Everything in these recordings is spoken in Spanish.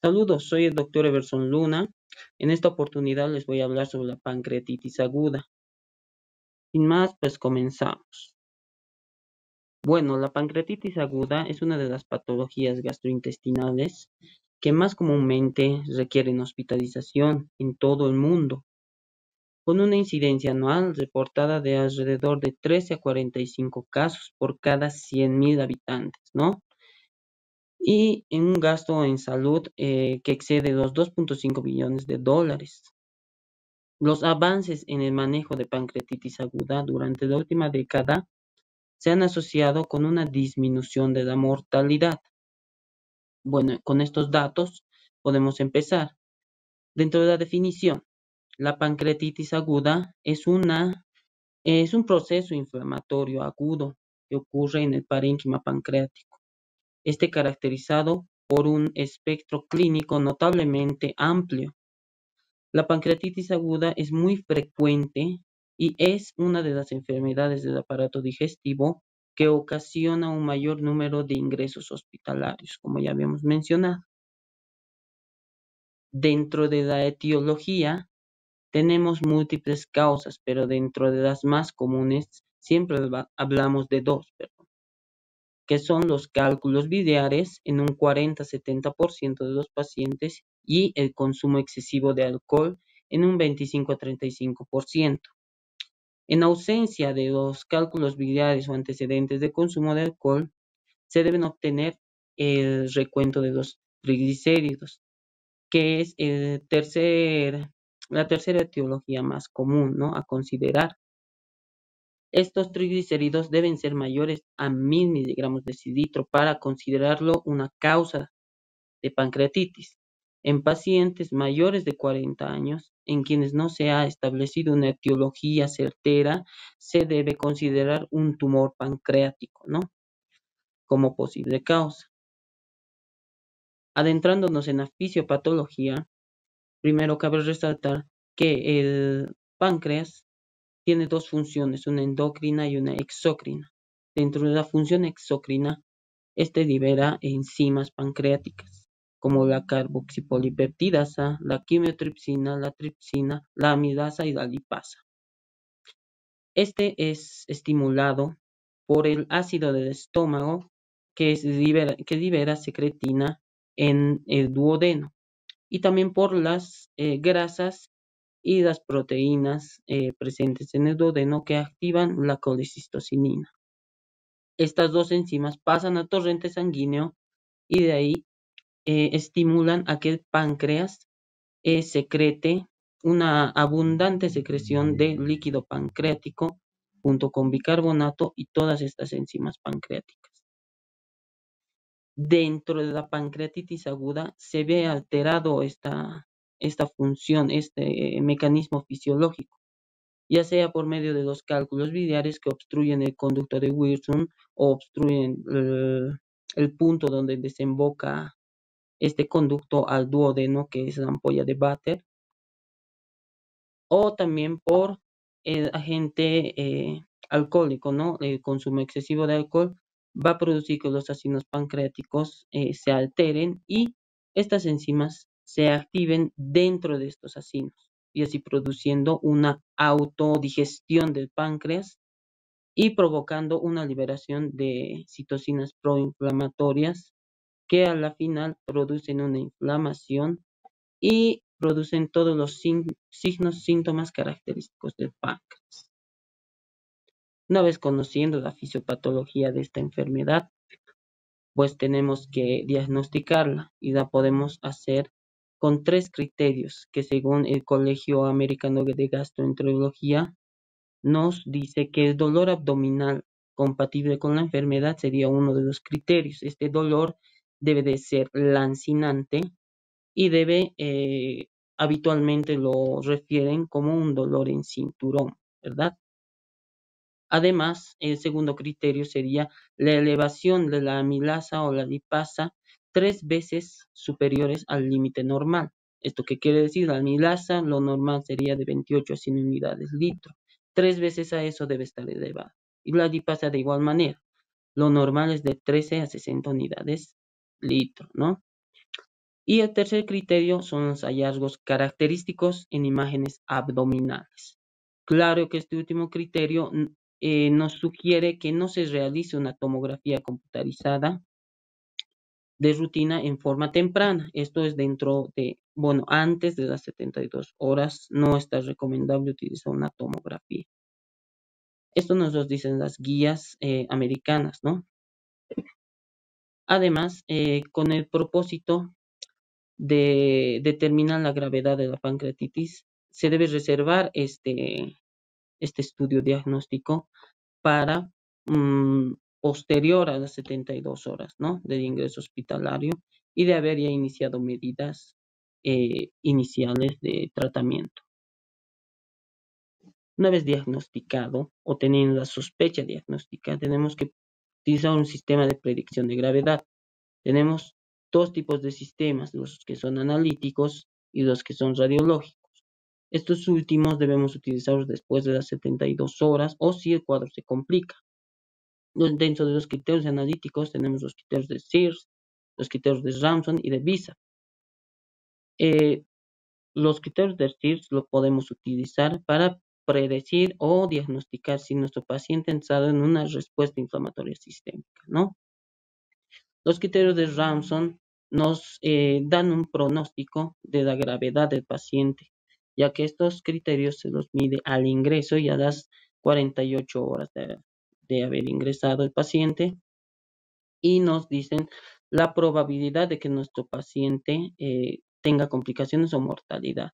Saludos, soy el doctor Everson Luna. En esta oportunidad les voy a hablar sobre la pancreatitis aguda. Sin más, pues comenzamos. Bueno, la pancreatitis aguda es una de las patologías gastrointestinales que más comúnmente requieren hospitalización en todo el mundo, con una incidencia anual reportada de alrededor de 13 a 45 casos por cada 100.000 habitantes, ¿no? Y en un gasto en salud que excede los 2,5 billones de dólares. Los avances en el manejo de pancreatitis aguda durante la última década se han asociado con una disminución de la mortalidad. Bueno, con estos datos podemos empezar. Dentro de la definición, la pancreatitis aguda es un proceso inflamatorio agudo que ocurre en el parénquima pancreático. Caracterizado por un espectro clínico notablemente amplio. La pancreatitis aguda es muy frecuente y es una de las enfermedades del aparato digestivo que ocasiona un mayor número de ingresos hospitalarios, como ya habíamos mencionado. Dentro de la etiología tenemos múltiples causas, pero dentro de las más comunes siempre hablamos de dos, que son los cálculos biliares en un 40-70% de los pacientes y el consumo excesivo de alcohol en un 25-35%. En ausencia de los cálculos biliares o antecedentes de consumo de alcohol, se deben obtener el recuento de los triglicéridos, que es la tercera etiología más común, ¿no?, a considerar. Estos triglicéridos deben ser mayores a 1.000 miligramos de cilitro para considerarlo una causa de pancreatitis. En pacientes mayores de 40 años, en quienes no se ha establecido una etiología certera, se debe considerar un tumor pancreático, ¿no?, como posible causa. Adentrándonos en la fisiopatología, primero cabe resaltar que el páncreas tiene dos funciones, una endocrina y una exócrina. Dentro de la función exócrina, libera enzimas pancreáticas, como la carboxipolipeptidasa, la quimiotripsina, la tripsina, la amilasa y la lipasa. Es estimulado por el ácido del estómago que libera secretina en el duodeno y también por las grasas y las proteínas presentes en el duodeno que activan la colecistocinina. Estas dos enzimas pasan al torrente sanguíneo y de ahí estimulan a que el páncreas secrete una abundante secreción de líquido pancreático junto con bicarbonato y todas estas enzimas pancreáticas. Dentro de la pancreatitis aguda se ve alterado esta función, este mecanismo fisiológico, ya sea por medio de los cálculos biliares que obstruyen el conducto de Wilson o obstruyen el punto donde desemboca este conducto al duodeno, que es la ampolla de Vater, o también por el agente alcohólico, ¿no? El consumo excesivo de alcohol va a producir que los ácidos pancreáticos se alteren y estas enzimas se activen dentro de estos ácidos y así produciendo una autodigestión del páncreas y provocando una liberación de citocinas proinflamatorias que a la final producen una inflamación y producen todos los signos, síntomas característicos del páncreas. Una vez conociendo la fisiopatología de esta enfermedad, pues tenemos que diagnosticarla y la podemos hacer con tres criterios que según el Colegio Americano de Gastroenterología nos dice que el dolor abdominal compatible con la enfermedad sería uno de los criterios. Este dolor debe de ser lancinante y habitualmente lo refieren como un dolor en cinturón, ¿verdad? Además, el segundo criterio sería la elevación de la amilasa o la lipasa 3 veces superiores al límite normal. ¿Esto qué quiere decir? La amilasa, lo normal sería de 28 a 100 unidades litro. 3 veces a eso debe estar elevada. Y la lipasa de igual manera. Lo normal es de 13 a 60 unidades litro, ¿no? Y el tercer criterio son los hallazgos característicos en imágenes abdominales. Claro que este último criterio nos sugiere que no se realice una tomografía computarizada de rutina en forma temprana. Esto es dentro de, bueno, antes de las 72 horas no está recomendable utilizar una tomografía. Esto nos lo dicen las guías americanas, ¿no? Además, con el propósito de determinar la gravedad de la pancreatitis, se debe reservar este estudio diagnóstico para posterior a las 72 horas, ¿no? Del ingreso hospitalario y de haber ya iniciado medidas iniciales de tratamiento. Una vez diagnosticado o teniendo la sospecha diagnóstica, tenemos que utilizar un sistema de predicción de gravedad. Tenemos dos tipos de sistemas, los que son analíticos y los que son radiológicos. Estos últimos debemos utilizarlos después de las 72 horas o si el cuadro se complica. Dentro de los criterios analíticos tenemos los criterios de Sears, los criterios de Ramson y de Visa. Eh, los criterios de Sears lo podemos utilizar para predecir o diagnosticar si nuestro paciente ha entrado en una respuesta inflamatoria sistémica, ¿no? Los criterios de Ramson nos dan un pronóstico de la gravedad del paciente, ya que estos criterios se los mide al ingreso y a las 48 horas de haber ingresado el paciente y nos dicen la probabilidad de que nuestro paciente tenga complicaciones o mortalidad.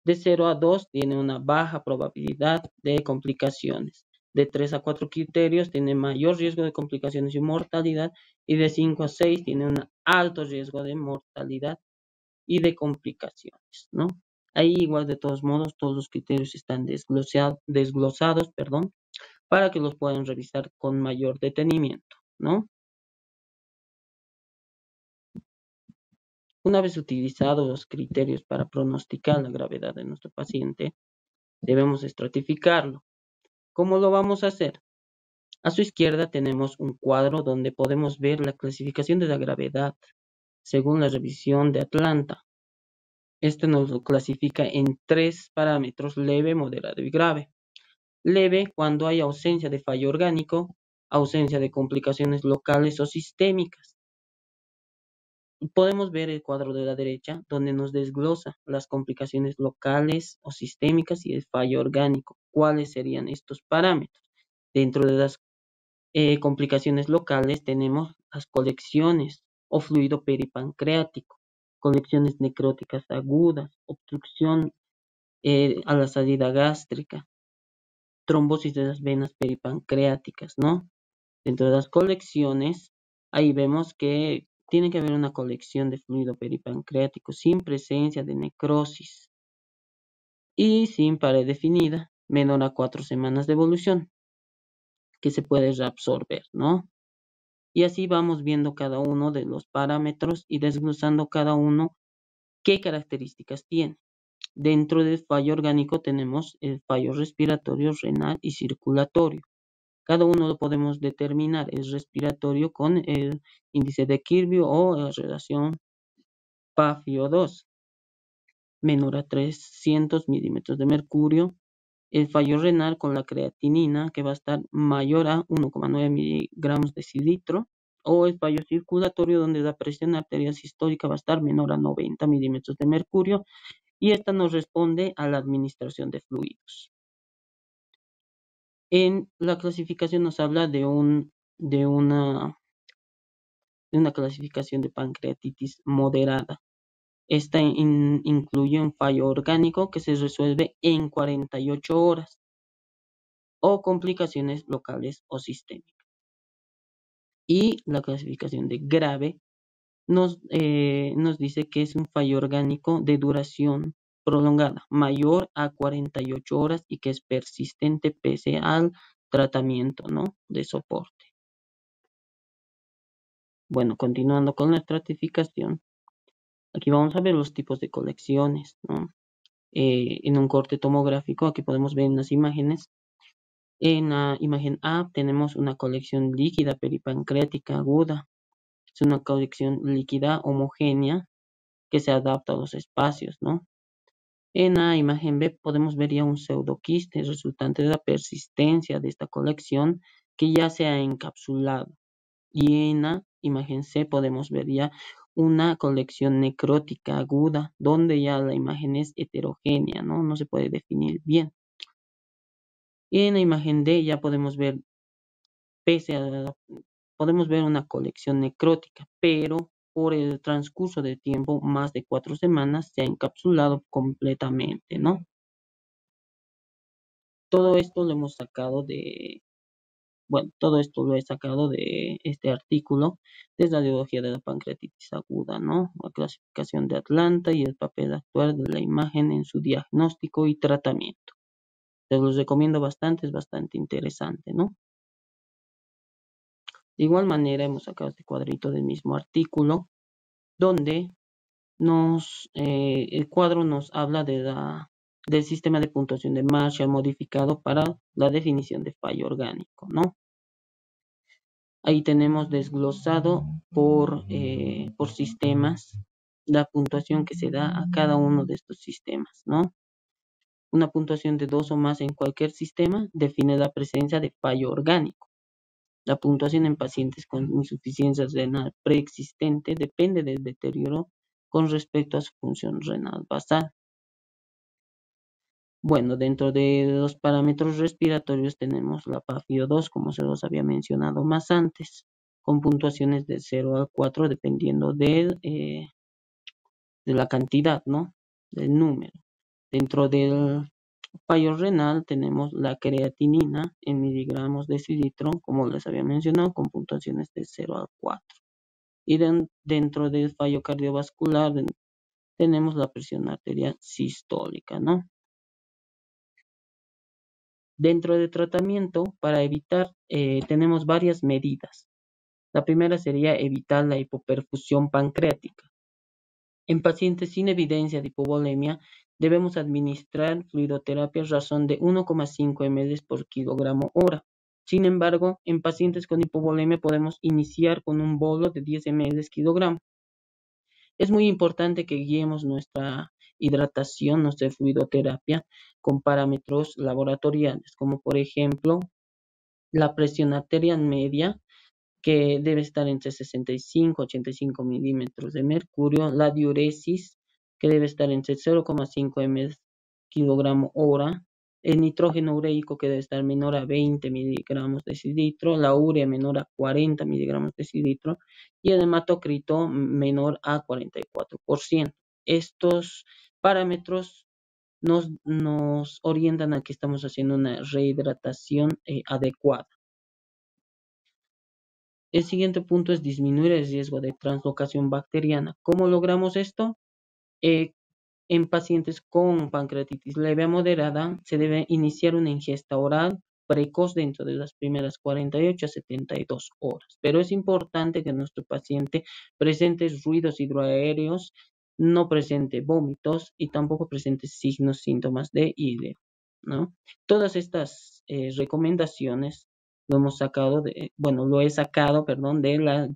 De 0 a 2 tiene una baja probabilidad de complicaciones. De 3 a 4 criterios tiene mayor riesgo de complicaciones y mortalidad. Y de 5 a 6 tiene un alto riesgo de mortalidad y de complicaciones, ¿no? Ahí igual de todos modos todos los criterios están desglosados, perdón, para que los puedan revisar con mayor detenimiento, ¿no? Una vez utilizados los criterios para pronosticar la gravedad de nuestro paciente, debemos estratificarlo. ¿Cómo lo vamos a hacer? A su izquierda tenemos un cuadro donde podemos ver la clasificación de la gravedad según la revisión de Atlanta. Este nos lo clasifica en tres parámetros: leve, moderado y grave. Leve cuando hay ausencia de fallo orgánico, ausencia de complicaciones locales o sistémicas. Podemos ver el cuadro de la derecha donde nos desglosa las complicaciones locales o sistémicas y el fallo orgánico. ¿Cuáles serían estos parámetros? Dentro de las complicaciones locales tenemos las colecciones o fluido peripancreático, colecciones necróticas agudas, obstrucción a la salida gástrica, trombosis de las venas peripancreáticas, ¿no? Dentro de las colecciones, ahí vemos que tiene que haber una colección de fluido peripancreático sin presencia de necrosis y sin pared definida, menor a 4 semanas de evolución, que se puede reabsorber, ¿no? Y así vamos viendo cada uno de los parámetros y desglosando cada uno qué características tiene. Dentro del fallo orgánico tenemos el fallo respiratorio, renal y circulatorio. Cada uno lo podemos determinar. El respiratorio con el índice de Kirby o la relación PaFIO2, menor a 300 milímetros de mercurio. El fallo renal con la creatinina, que va a estar mayor a 1,9 miligramos de cilitro, o el fallo circulatorio, donde la presión arterial sistólica va a estar menor a 90 milímetros de mercurio, y esta nos responde a la administración de fluidos. En la clasificación nos habla de una clasificación de pancreatitis moderada. Esta incluye un fallo orgánico que se resuelve en 48 horas o complicaciones locales o sistémicas. Y la clasificación de grave nos dice que es un fallo orgánico de duración prolongada, mayor a 48 horas y que es persistente pese al tratamiento, ¿no?, de soporte. Bueno, continuando con la estratificación, aquí vamos a ver los tipos de colecciones, ¿no? En un corte tomográfico, aquí podemos ver en las imágenes. En la imagen A tenemos una colección líquida peripancreática aguda. Es una colección líquida homogénea que se adapta a los espacios, ¿no? En la imagen B podemos ver ya un pseudoquiste resultante de la persistencia de esta colección que ya se ha encapsulado. Y en la imagen C podemos ver ya una colección necrótica aguda, donde ya la imagen es heterogénea, ¿no? No se puede definir bien. Y en la imagen D ya podemos ver, pese a podemos ver una colección necrótica, pero por el transcurso de tiempo, más de 4 semanas, se ha encapsulado completamente, ¿no? Todo esto lo hemos sacado de, bueno, todo esto lo he sacado de este artículo de la etiología de la pancreatitis aguda, ¿no? La clasificación de Atlanta y el papel actual de la imagen en su diagnóstico y tratamiento. Te los recomiendo bastante, es bastante interesante, ¿no? De igual manera, hemos sacado este cuadrito del mismo artículo, donde el cuadro nos habla del sistema de puntuación de Marshall modificado para la definición de fallo orgánico, ¿no? Ahí tenemos desglosado por sistemas la puntuación que se da a cada uno de estos sistemas, ¿no? Una puntuación de 2 o más en cualquier sistema define la presencia de fallo orgánico. La puntuación en pacientes con insuficiencia renal preexistente depende del deterioro con respecto a su función renal basal. Bueno, dentro de los parámetros respiratorios tenemos la PAFIO-2, como se los había mencionado más antes, con puntuaciones de 0 al 4 dependiendo de la cantidad, ¿no? Del número. Dentro del fallo renal tenemos la creatinina en miligramos decilitro, como les había mencionado, con puntuaciones de 0 al 4. Y dentro del fallo cardiovascular tenemos la presión arterial sistólica, ¿no? Dentro del tratamiento, para evitar, tenemos varias medidas. La primera sería evitar la hipoperfusión pancreática. En pacientes sin evidencia de hipovolemia, debemos administrar fluidoterapia a razón de 1,5 ml por kilogramo hora. Sin embargo, en pacientes con hipovolemia podemos iniciar con un bolo de 10 ml kilogramo. Es muy importante que guiemos nuestra hidratación, nuestra fluidoterapia, con parámetros laboratoriales, como por ejemplo la presión arterial media, que debe estar entre 65 y 85 milímetros de mercurio, la diuresis, que debe estar entre 0,5 ml kilogramo hora, el nitrógeno ureico, que debe estar menor a 20 miligramos decilitro, la urea menor a 40 miligramos decilitro y el hematocrito menor a 44%. Estos parámetros nos orientan a que estamos haciendo una rehidratación adecuada. El siguiente punto es disminuir el riesgo de translocación bacteriana. ¿Cómo logramos esto? Eh, en pacientes con pancreatitis leve a moderada, se debe iniciar una ingesta oral precoz dentro de las primeras 48 a 72 horas. Pero es importante que nuestro paciente presente ruidos hidroaéreos, no presente vómitos y tampoco presente signos, síntomas de ILE, ¿no? Todas estas recomendaciones lo he sacado, perdón, de las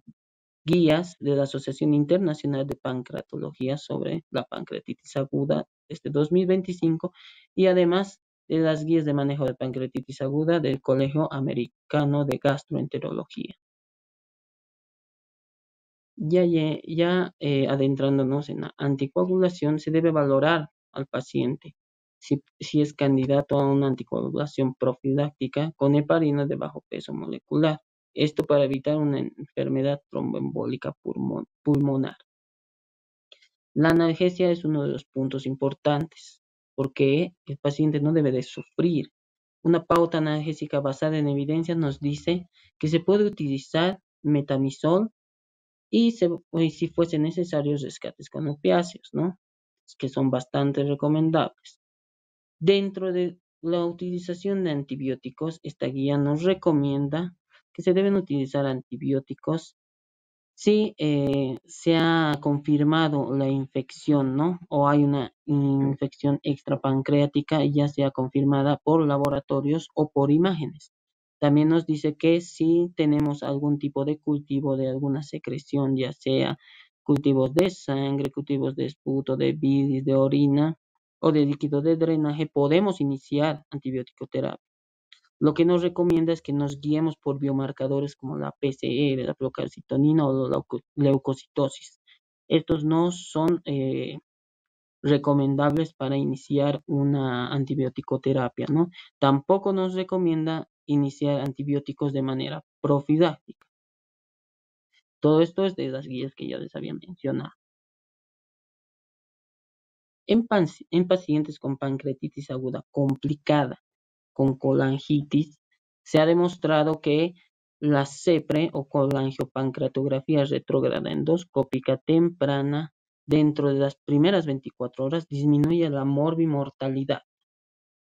guías de la Asociación Internacional de Pancreatología sobre la pancreatitis aguda este 2025 y además de las guías de manejo de pancreatitis aguda del Colegio Americano de Gastroenterología. Adentrándonos en la anticoagulación, se debe valorar al paciente si es candidato a una anticoagulación profiláctica con heparina de bajo peso molecular. Esto para evitar una enfermedad tromboembólica pulmonar. La analgesia es uno de los puntos importantes porque el paciente no debe de sufrir. Una pauta analgésica basada en evidencia nos dice que se puede utilizar metamizol y si fuese necesario rescates con opiáceos, ¿no? Que son bastante recomendables. Dentro de la utilización de antibióticos, esta guía nos recomienda que se deben utilizar antibióticos si se ha confirmado la infección, ¿no? O hay una infección extrapancreática, ya sea confirmada por laboratorios o por imágenes. También nos dice que si tenemos algún tipo de cultivo de alguna secreción, ya sea cultivos de sangre, cultivos de esputo, de bilis, de orina o de líquido de drenaje, podemos iniciar antibiótico terapia. Lo que nos recomienda es que nos guiemos por biomarcadores como la PCR, la procalcitonina o la leucocitosis. Estos no son recomendables para iniciar una antibiótico terapia, ¿no? Tampoco nos recomienda iniciar antibióticos de manera profiláctica. Todo esto es de las guías que ya les había mencionado. En pacientes con pancreatitis aguda complicada, con colangitis, se ha demostrado que la CEPRE o colangiopancreatografía retrógrada endoscópica temprana dentro de las primeras 24 horas disminuye la morbimortalidad.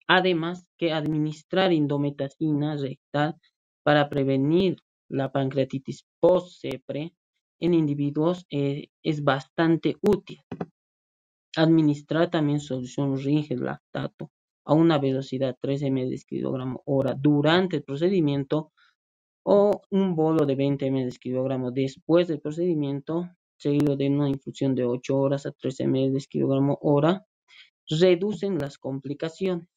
Además que administrar indometacina rectal para prevenir la pancreatitis post-CEPRE en individuos es bastante útil. Administrar también solución Ringer lactato a una velocidad 13 ml/kg durante el procedimiento o un bolo de 20 ml/kg después del procedimiento, seguido de una infusión de 8 horas a 13 ml/kg, reducen las complicaciones.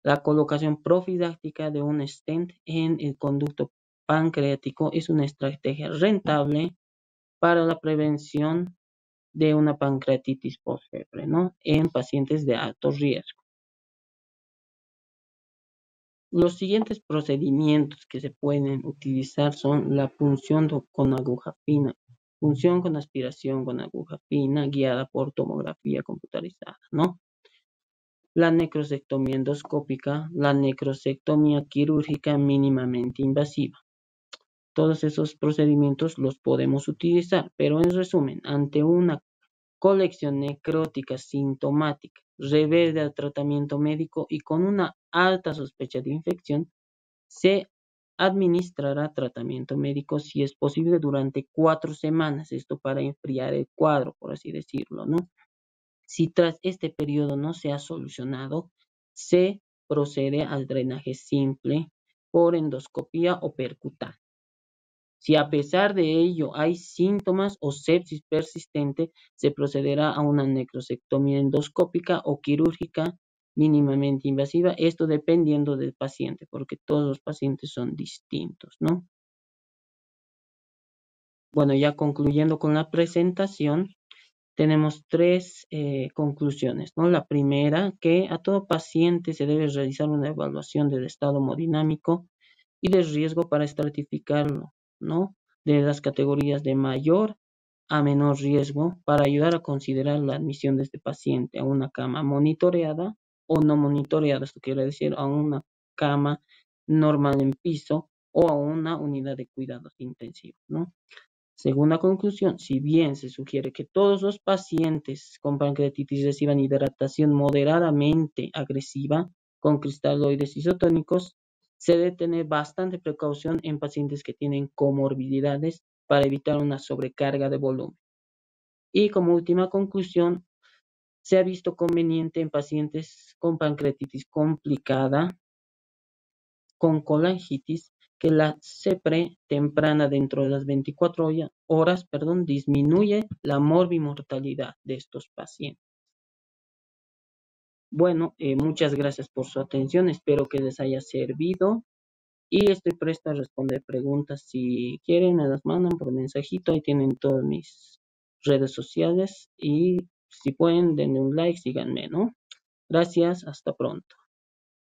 La colocación profiláctica de un stent en el conducto pancreático es una estrategia rentable para la prevención de una pancreatitis post-fiebre, ¿no? En pacientes de alto riesgo. Los siguientes procedimientos que se pueden utilizar son la punción con aguja fina, punción con aspiración con aguja fina guiada por tomografía computarizada, ¿no? La necrosectomía endoscópica, la necrosectomía quirúrgica mínimamente invasiva. Todos esos procedimientos los podemos utilizar, pero en resumen, ante una colección necrótica sintomática, rebelde al tratamiento médico y con una alta sospecha de infección, se administrará tratamiento médico si es posible durante 4 semanas, esto para enfriar el cuadro, por así decirlo, ¿no? Si tras este periodo no se ha solucionado, se procede al drenaje simple por endoscopía o percutánea. Si a pesar de ello hay síntomas o sepsis persistente, se procederá a una necrosectomía endoscópica o quirúrgica mínimamente invasiva, esto dependiendo del paciente, porque todos los pacientes son distintos, ¿no? Bueno, ya concluyendo con la presentación, tenemos 3 conclusiones, ¿no? La primera, que a todo paciente se debe realizar una evaluación del estado hemodinámico y de riesgo para estratificarlo, ¿no? De las categorías de mayor a menor riesgo para ayudar a considerar la admisión de este paciente a una cama monitoreada o no monitoreada, esto quiere decir a una cama normal en piso o a una unidad de cuidados intensivos, ¿no? Segunda conclusión, si bien se sugiere que todos los pacientes con pancreatitis reciban hidratación moderadamente agresiva con cristaloides isotónicos, se debe tener bastante precaución en pacientes que tienen comorbilidades para evitar una sobrecarga de volumen. Y como última conclusión, se ha visto conveniente en pacientes con pancreatitis complicada, con colangitis, que la CEPRE temprana dentro de las 24 horas, disminuye la morbimortalidad de estos pacientes. Bueno, muchas gracias por su atención, espero que les haya servido y estoy presto a responder preguntas. Si quieren, me las mandan por mensajito, ahí tienen todas mis redes sociales y si pueden, denle un like, síganme, ¿no? Gracias, hasta pronto.